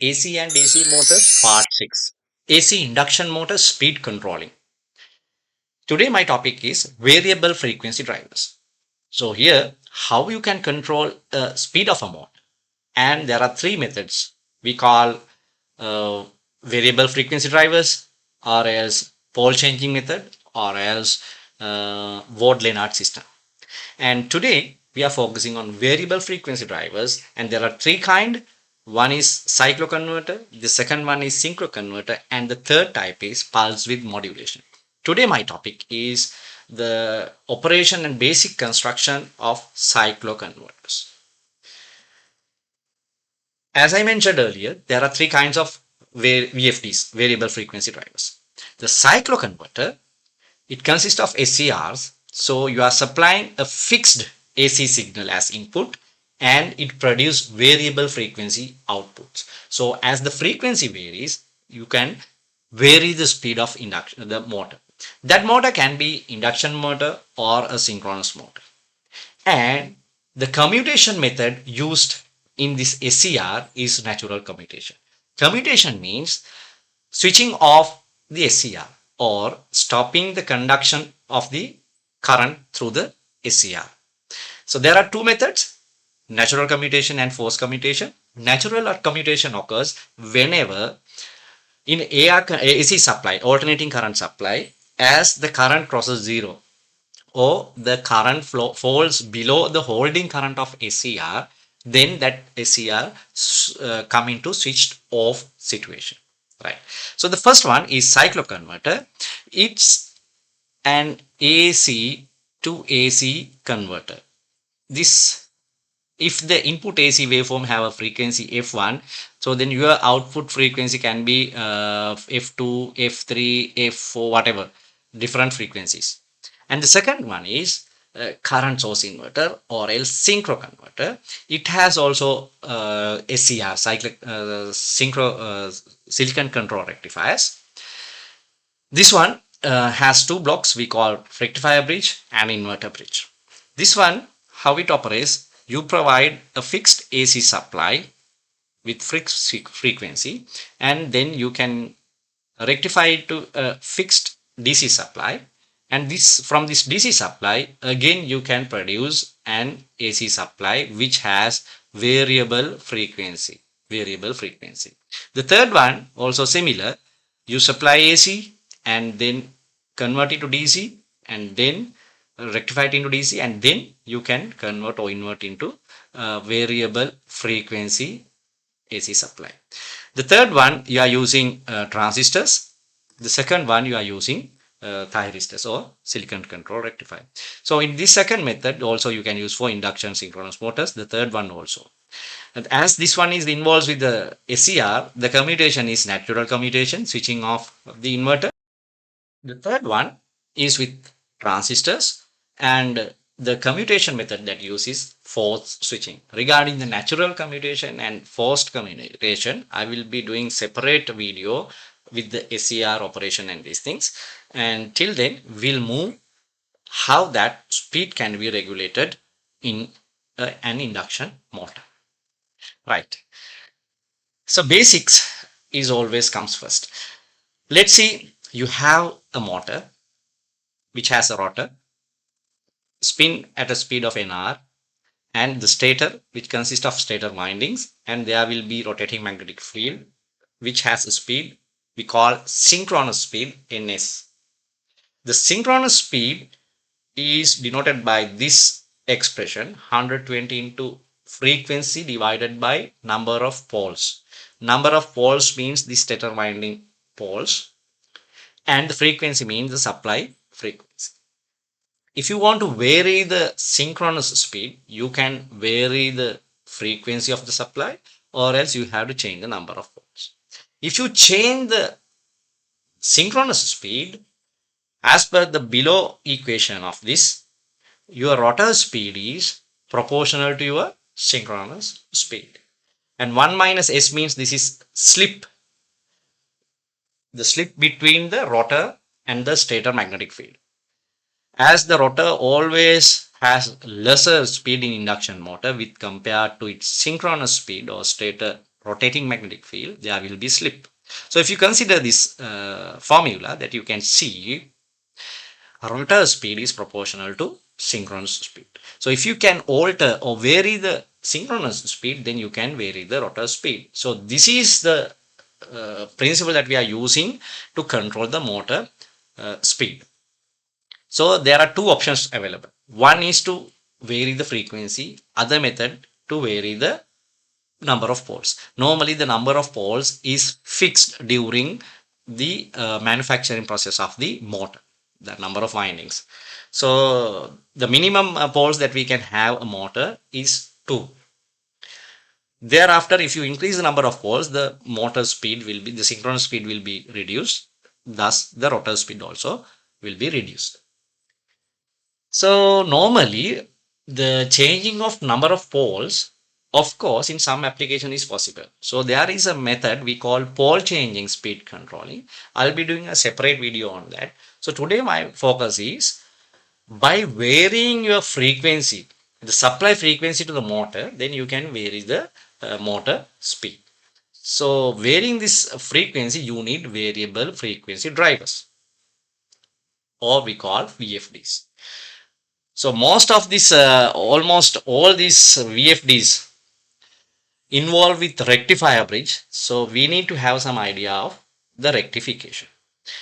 AC and DC motors part 6. AC induction motor speed controlling. Today my topic is variable frequency drivers. So here how you can control the speed of a motor, and there are three methods we call uh, variable frequency drivers, or else pole changing method, or else Ward-Lennard system. And today we are focusing on variable frequency drivers, and there are three kind. One is cyclo-converter, the second one is synchro-converter, and the third type is pulse width modulation. Today my topic is the operation and basic construction of cyclo-converters. As I mentioned earlier, there are three kinds of VFDs, variable frequency drivers. The cyclo-converter, it consists of SCRs. So you are supplying a fixed AC signal as input, and it produces variable frequency outputs. So as the frequency varies, you can vary the speed of induction, the motor. That motor can be induction motor or a synchronous motor. And the commutation method used in this SCR is natural commutation. Commutation means switching off the SCR or stopping the conduction of the current through the SCR. So there are two methods, natural commutation and forced commutation. Natural commutation occurs whenever in AC supply, alternating current supply, as the current crosses zero or the current flow falls below the holding current of SCR, then that SCR come into switched off situation. Right. So the first one is cyclo-converter. It's an AC to AC converter. This, if the input AC waveform have a frequency F1, so then your output frequency can be F2, F3, F4, whatever, different frequencies. And the second one is current source inverter or else synchro converter. It has also SCR, silicon control rectifiers. This one has two blocks we call rectifier bridge and inverter bridge. This one, how it operates, you provide a fixed AC supply with fixed frequency, and then you can rectify it to a fixed DC supply, and this from this DC supply again you can produce an AC supply which has variable frequency. The third one also similar, you supply AC and then convert it to DC and then rectify it into DC, and then you can convert or invert into variable frequency AC supply. The third one you are using transistors. The second one you are using thyristors or silicon control rectifier. So in this second method also you can use for induction synchronous motors. The third one also. And as this one is involved with the SCR, the commutation is natural commutation, switching off the inverter. The third one is with transistors, and the commutation method that uses forced switching. Regarding the natural commutation and forced commutation, I will be doing separate video with the SCR operation and these things. And till then, we'll move how that speed can be regulated in an induction motor. Right. So basics is always comes first. Let's see, you have a motor which has a rotor, spin at a speed of an hour, and the stator which consists of stator windings, and there will be rotating magnetic field which has a speed we call synchronous speed ns. The synchronous speed is denoted by this expression 120 into frequency divided by number of poles. Number of poles means the stator winding poles, and the frequency means the supply frequency. If you want to vary the synchronous speed, you can vary the frequency of the supply, or else you have to change the number of poles. If you change the synchronous speed as per the below equation of this, your rotor speed is proportional to your synchronous speed. And 1 minus s means this is slip, the slip between the rotor and the stator magnetic field. As the rotor always has lesser speed in induction motor with compared to its synchronous speed or stator rotating magnetic field, there will be slip. So if you consider this formula that you can see, rotor speed is proportional to synchronous speed. So if you can alter or vary the synchronous speed, then you can vary the rotor speed. So this is the principle that we are using to control the motor speed. So there are two options available. One is to vary the frequency, other method to vary the number of poles. Normally the number of poles is fixed during the manufacturing process of the motor, the number of windings. So the minimum poles that we can have a motor is 2. Thereafter, if you increase the number of poles, the motor speed will be, the synchronous speed will be reduced. Thus, the rotor speed also will be reduced. So normally, the changing of number of poles, of course, in some application is possible. So there is a method we call pole changing speed controlling. I'll be doing a separate video on that. So today my focus is by varying your frequency, the supply frequency to the motor, then you can vary the motor speed. So varying this frequency, you need variable frequency drivers, or we call VFDs. So most of this, almost all these VFDs involved with rectifier bridge. So we need to have some idea of the rectification.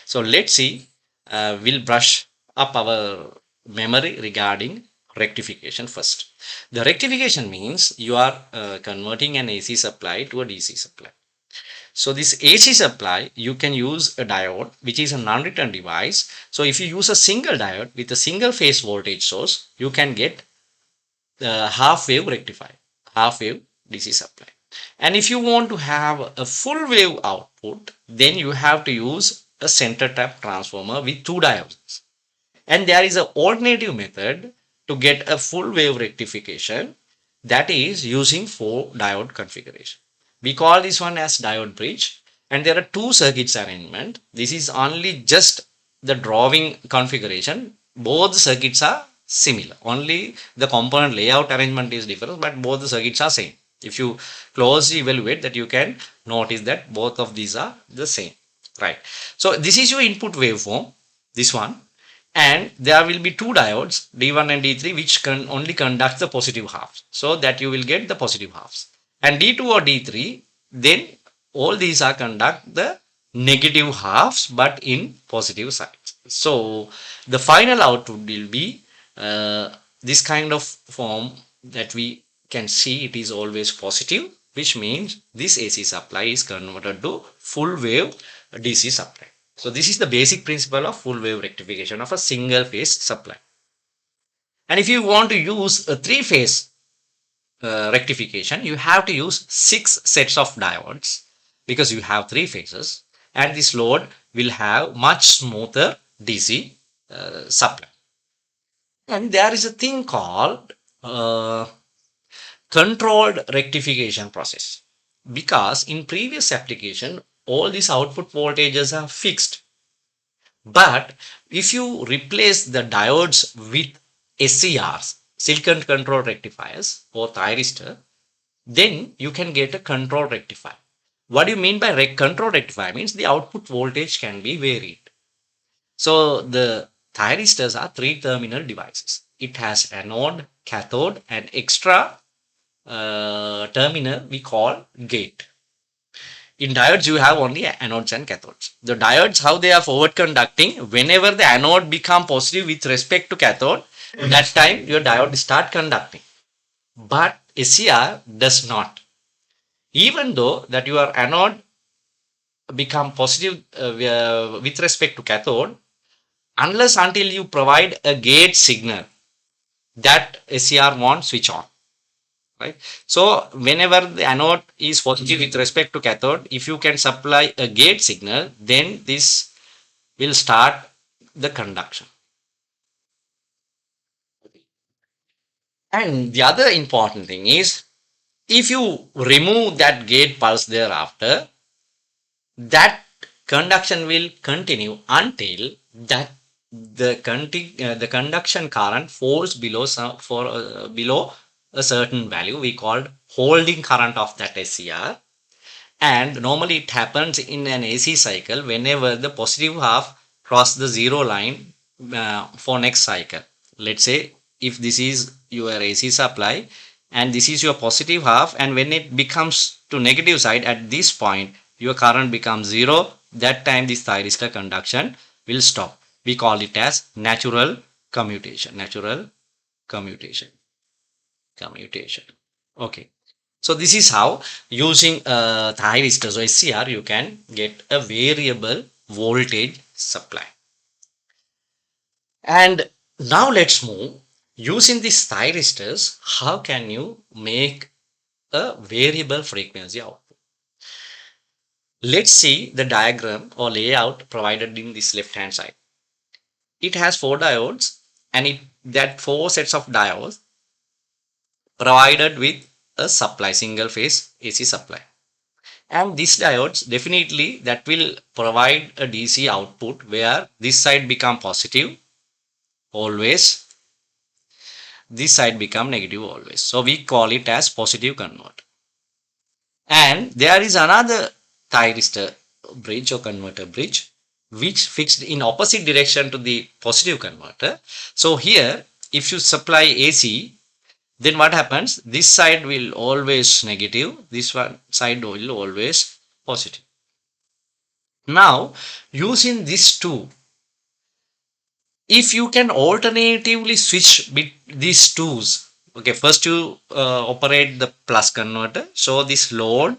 So let's see, we'll brush up our memory regarding rectification first. The rectification means you are converting an AC supply to a DC supply. So this AC supply, you can use a diode, which is a non-return device. So if you use a single diode with a single phase voltage source, you can get the half wave rectifier, half wave DC supply. And if you want to have a full wave output, then you have to use a center tap transformer with 2 diodes. And there is an alternative method to get a full wave rectification, that is using 4 diode configuration. We call this one as diode bridge, and there are 2 circuits arrangement. This is only just the drawing configuration. Both the circuits are similar, only the component layout arrangement is different, but both the circuits are same. If you closely evaluate that, you can notice that both of these are the same, right? So this is your input waveform, this one, and there will be 2 diodes D1 and D3 which can only conduct the positive halves, so that you will get the positive halves. And D2 or D3, then all these are conduct the negative halves but in positive sides. So the final output will be this kind of form that we can see. It is always positive, which means this AC supply is converted to full wave DC supply. So this is the basic principle of full wave rectification of a single phase supply. And if you want to use a 3-phase rectification, you have to use 6 sets of diodes, because you have 3 phases, and this load will have much smoother DC supply. And there is a thing called controlled rectification process, because in previous application all these output voltages are fixed, but if you replace the diodes with SCRs, silicon control rectifiers, or thyristor, then you can get a control rectifier. What do you mean by control rectifier? Means the output voltage can be varied. So the thyristors are 3-terminal devices. It has anode, cathode, and extra terminal we call gate. In diodes, you have only anodes and cathodes. The diodes, how they are forward conducting, whenever the anode become positive with respect to cathode, that time your diode start conducting. But SCR does not. Even though that your anode become positive with respect to cathode, unless until you provide a gate signal, that SCR won't switch on. Right? So whenever the anode is positive with respect to cathode, if you can supply a gate signal, then this will start the conduction. And the other important thing is, if you remove that gate pulse thereafter, that conduction will continue until that the conduction current falls below below a certain value we called holding current of that SCR, And normally it happens in an AC cycle whenever the positive half cross the zero line for next cycle. Let's say if this is your AC supply and this is your positive half, and when it becomes to negative side at this point, your current becomes zero. That time this thyristor conduction will stop. We call it as natural commutation. Natural commutation. Commutation. Okay. So this is how using thyristors or SCR you can get a variable voltage supply. And now let's move using these thyristors. How can you make a variable frequency output? Let's see the diagram or layout provided in this left hand side. It has four diodes, and that four sets of diodes provided with a supply, single phase AC supply. And these diodes definitely that will provide a DC output where this side become positive always, this side become negative always. So we call it as positive converter. And there is another thyristor bridge or converter bridge which fixed in opposite direction to the positive converter. So here if you supply AC, then what happens? This side will always negative, this one side will always positive. Now using these two, if you can alternatively switch these twos, okay, first you operate the plus converter. So this load,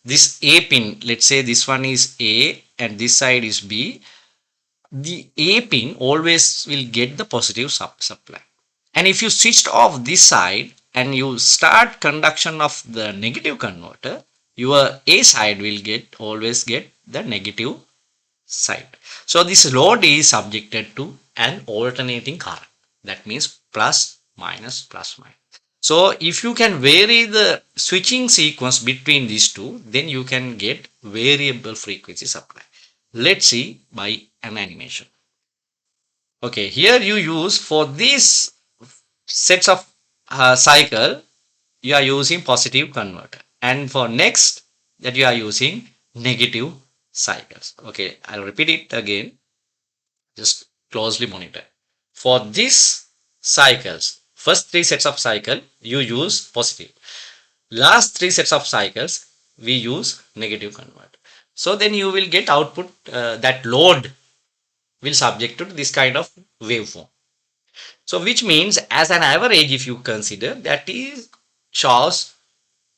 this A pin, let's say this one is A and this side is B, the A pin always will get the positive supply. And if you switched off this side and you start conduction of the negative converter, your A side will always get the negative side. So this load is subjected to an alternating current. That means plus minus plus minus. So if you can vary the switching sequence between these two, then you can get variable frequency supply. Let's see by an animation. Okay, here you use for these sets of cycle, you are using positive converter, and for next that you are using negative cycles. Okay, I'll repeat it again. Just closely monitor. For these cycles, first three sets of cycle you use positive. Last three sets of cycles we use negative converter. So then you will get output that load will subject to this kind of waveform. So which means as an average, if you consider, that is shows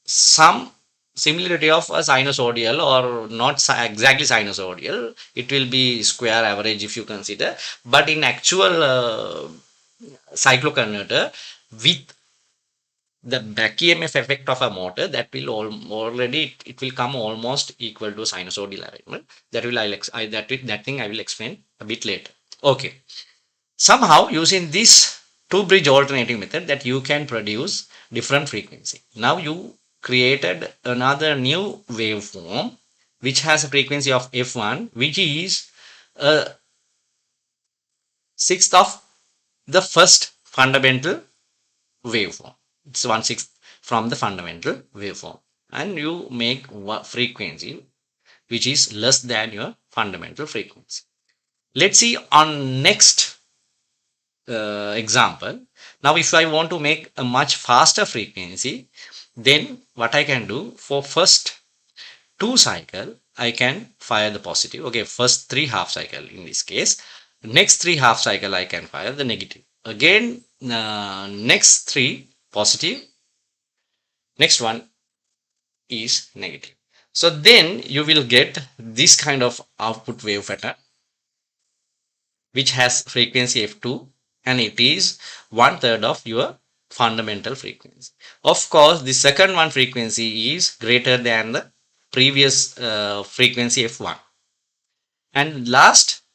some similarity of a sinusoidal or not exactly sinusoidal. It will be square average if you consider, but in actual cyclo-converter with the back EMF effect of a motor, that will already it will come almost equal to sinusoidal arrangement. That will that thing I will explain a bit later. Okay. Somehow using this two bridge alternating method that you can produce different frequency. Now you created another new waveform which has a frequency of f1, which is a sixth of the first fundamental waveform. It's 1/6 from the fundamental waveform, and you make frequency which is less than your fundamental frequency. Let's see on next example. Now if I want to make a much faster frequency, then what I can do, for first two cycle I can fire the positive. Okay, first three half cycle in this case, next three half cycle I can fire the negative. Again next three positive, next one is negative. So then you will get this kind of output wave pattern which has frequency f2, and it is 1/3 of your fundamental frequency. Of course, the second one frequency is greater than the previous frequency f1. And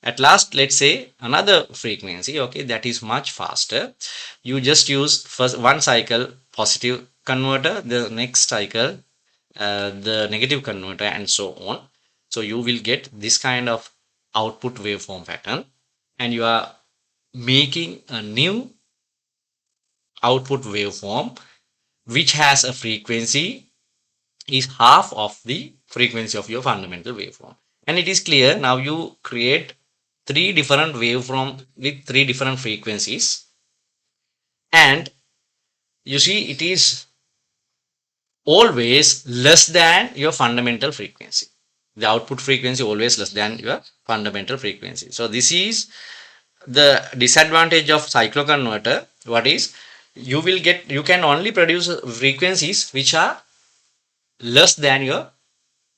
at last, let's say another frequency, okay, that is much faster. You just use first one cycle positive converter, the next cycle the negative converter, and so on. So you will get this kind of output waveform pattern, and you are making a new output waveform which has a frequency is half of the frequency of your fundamental waveform. And it is clear now you create three different waveform with three different frequencies, and you see it is always less than your fundamental frequency. The output frequency always less than your fundamental frequency. So this is the disadvantage of cyclo-converter. What is, you can only produce frequencies which are less than your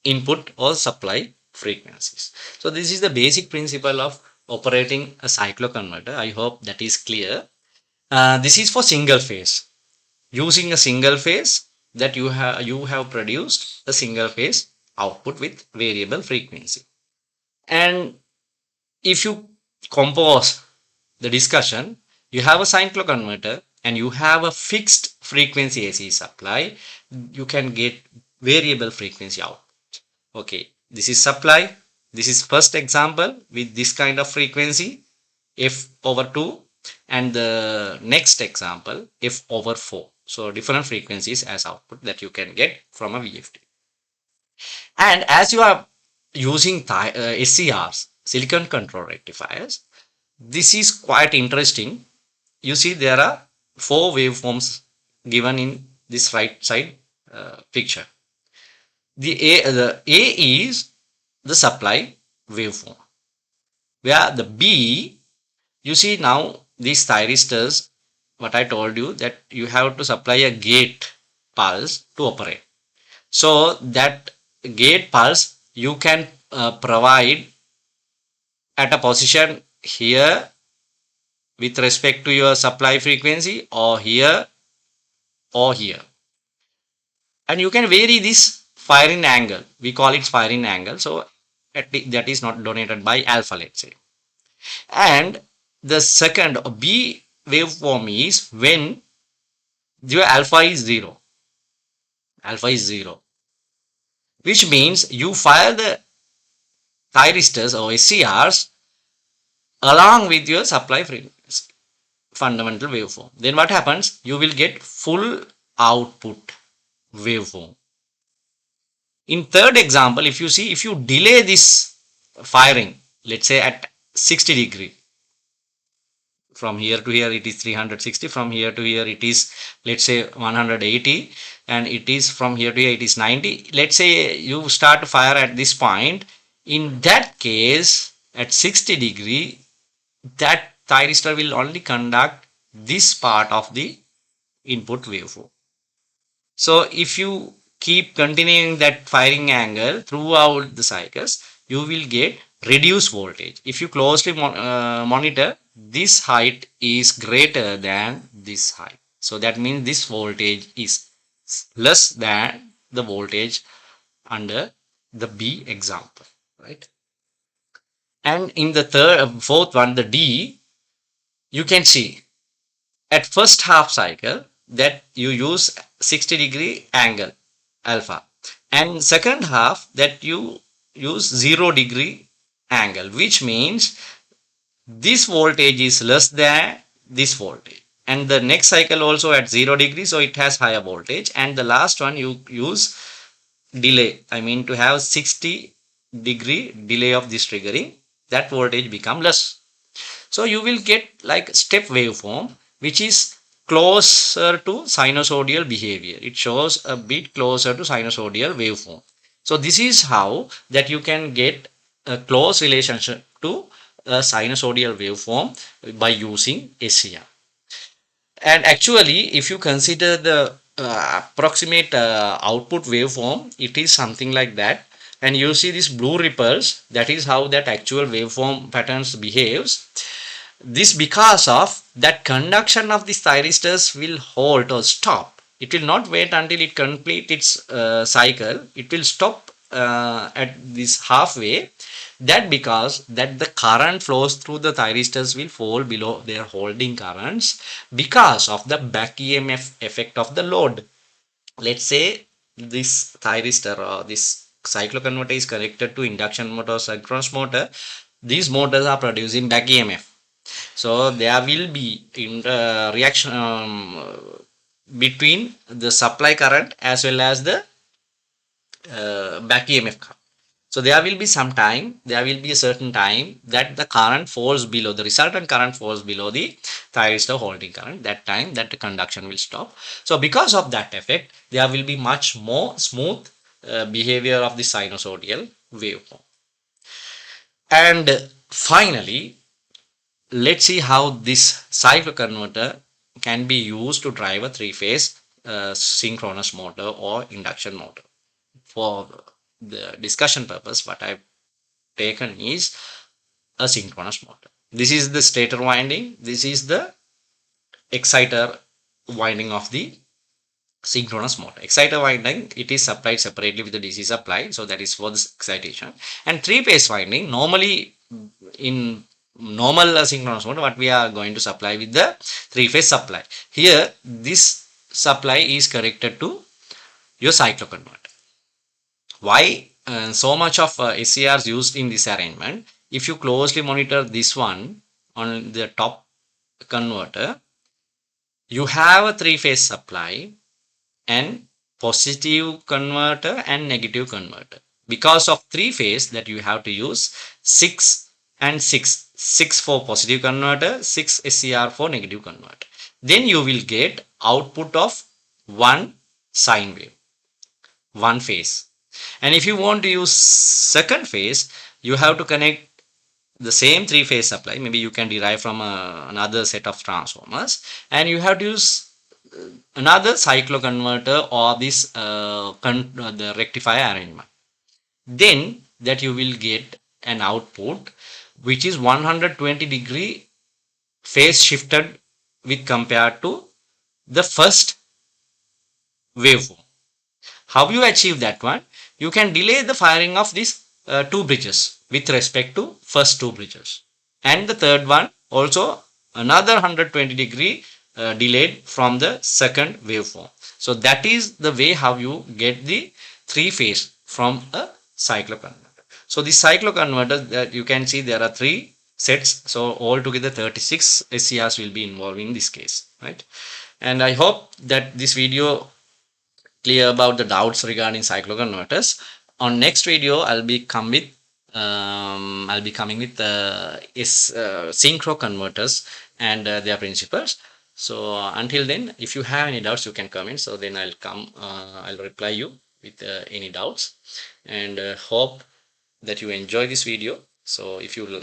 input or supply frequencies. So this is the basic principle of operating a cyclo-converter. I hope that is clear. This is for single phase. Using a single phase, that you have produced a single phase output with variable frequency. And if you compose the discussion, you have a cyclo-converter and you have a fixed frequency AC supply, you can get variable frequency output. Okay, this is supply. This is first example with this kind of frequency f over 2, and the next example f over 4. So different frequencies as output that you can get from a VFD. And as you are using SCRs, silicon control rectifiers, this is quite interesting. You see there are 4 waveforms given in this right side picture. The A is the supply waveform, where the B, you see now these thyristors, what I told you, that you have to supply a gate pulse to operate. So that gate pulse you can provide at a position here with respect to your supply frequency, or here or here, and you can vary this firing angle. We call it firing angle. So that is not donated by alpha, let's say. And the second B waveform is when your alpha is 0. Alpha is 0, which means you fire the thyristors or SCRs along with your supply frequency fundamental waveform. Then what happens? You will get full output waveform. In third example, if you see, if you delay this firing, let's say at 60 degree, from here to here it is 360, from here to here it is, let's say, 180, and it is from here to here it is 90. Let's say you start to fire at this point. In that case, at 60 degree, that thyristor will only conduct this part of the input waveform. So if you keep continuing that firing angle throughout the cycles, you will get reduced voltage. If you closely monitor, this height is greater than this height. So that means this voltage is less than the voltage under the B example, right? And in the fourth one, the D, you can see at first half cycle that you use 60 degree angle alpha, and second half that you use 0 degree angle, which means this voltage is less than this voltage, and the next cycle also at 0 degree, so it has higher voltage, and the last one you use delay, I mean to have 60 degree delay of this triggering, that voltage become less. So you will get like step waveform which is closer to sinusoidal behavior. It shows a bit closer to sinusoidal waveform. So this is how that you can get a close relationship to a sinusoidal waveform by using SCR. And actually, if you consider the approximate output waveform, it is something like that. And you see these blue ripples, that is how that actual waveform patterns behaves. This because of that conduction of the thyristors will halt or stop. It will not wait until it completes its cycle. It will stop at this halfway. That because that the current flows through the thyristors will fall below their holding currents because of the back EMF effect of the load. Let's say this thyristor or this cyclo-converter is connected to induction motor or synchronous motor. These motors are producing back EMF. So there will be in reaction between the supply current as well as the back EMF current. So there will be some time, there will be a certain time that the current falls below, the resultant current falls below the thyristor holding current. That time that the conduction will stop. So because of that effect, there will be much more smooth behavior of the sinusoidal waveform. And finally, let's see how this cyclo-converter can be used to drive a three-phase synchronous motor or induction motor. For the discussion purpose, what I've taken is a synchronous motor. This is the stator winding. This is the exciter winding of the synchronous motor. Exciter winding, it is supplied separately with the DC supply. So that is for this excitation. And three-phase winding, normally in normal synchronous motor, what we are going to supply with the three-phase supply. Here, this supply is connected to your cyclo-converter. Why so much of SCRs used in this arrangement? If you closely monitor this one on the top converter, you have a three-phase supply and positive converter and negative converter. Because of three-phase, that you have to use 6 and 6. 6 for positive converter, 6 SCR for negative converter. Then you will get output of one sine wave, one phase. And if you want to use second phase, you have to connect the same three-phase supply. Maybe you can derive from another set of transformers, and you have to use another cyclo-converter or this the rectifier arrangement. Then that you will get an output which is 120-degree phase shifted with compared to the first waveform. How you achieve that one? You can delay the firing of these two bridges with respect to first two bridges, and the third one also another 120-degree delayed from the second waveform. So that is the way how you get the three phase from a cyclo-converter. So the cyclo-converter, that you can see there are three sets. So altogether 36 SCRs will be involved in this case, right? And I hope that this video clear about the doubts regarding cyclo-converters. On next video, I'll be coming with synchro converters and their principles. So until then, if you have any doubts, you can comment. So then I'll reply you with any doubts, and hope that you enjoy this video. So if you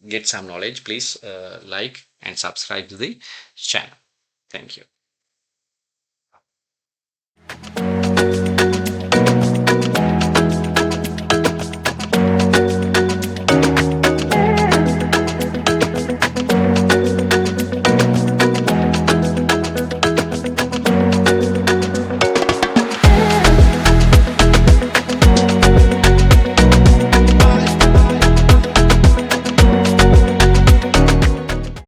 get some knowledge, please like and subscribe to the channel. Thank you.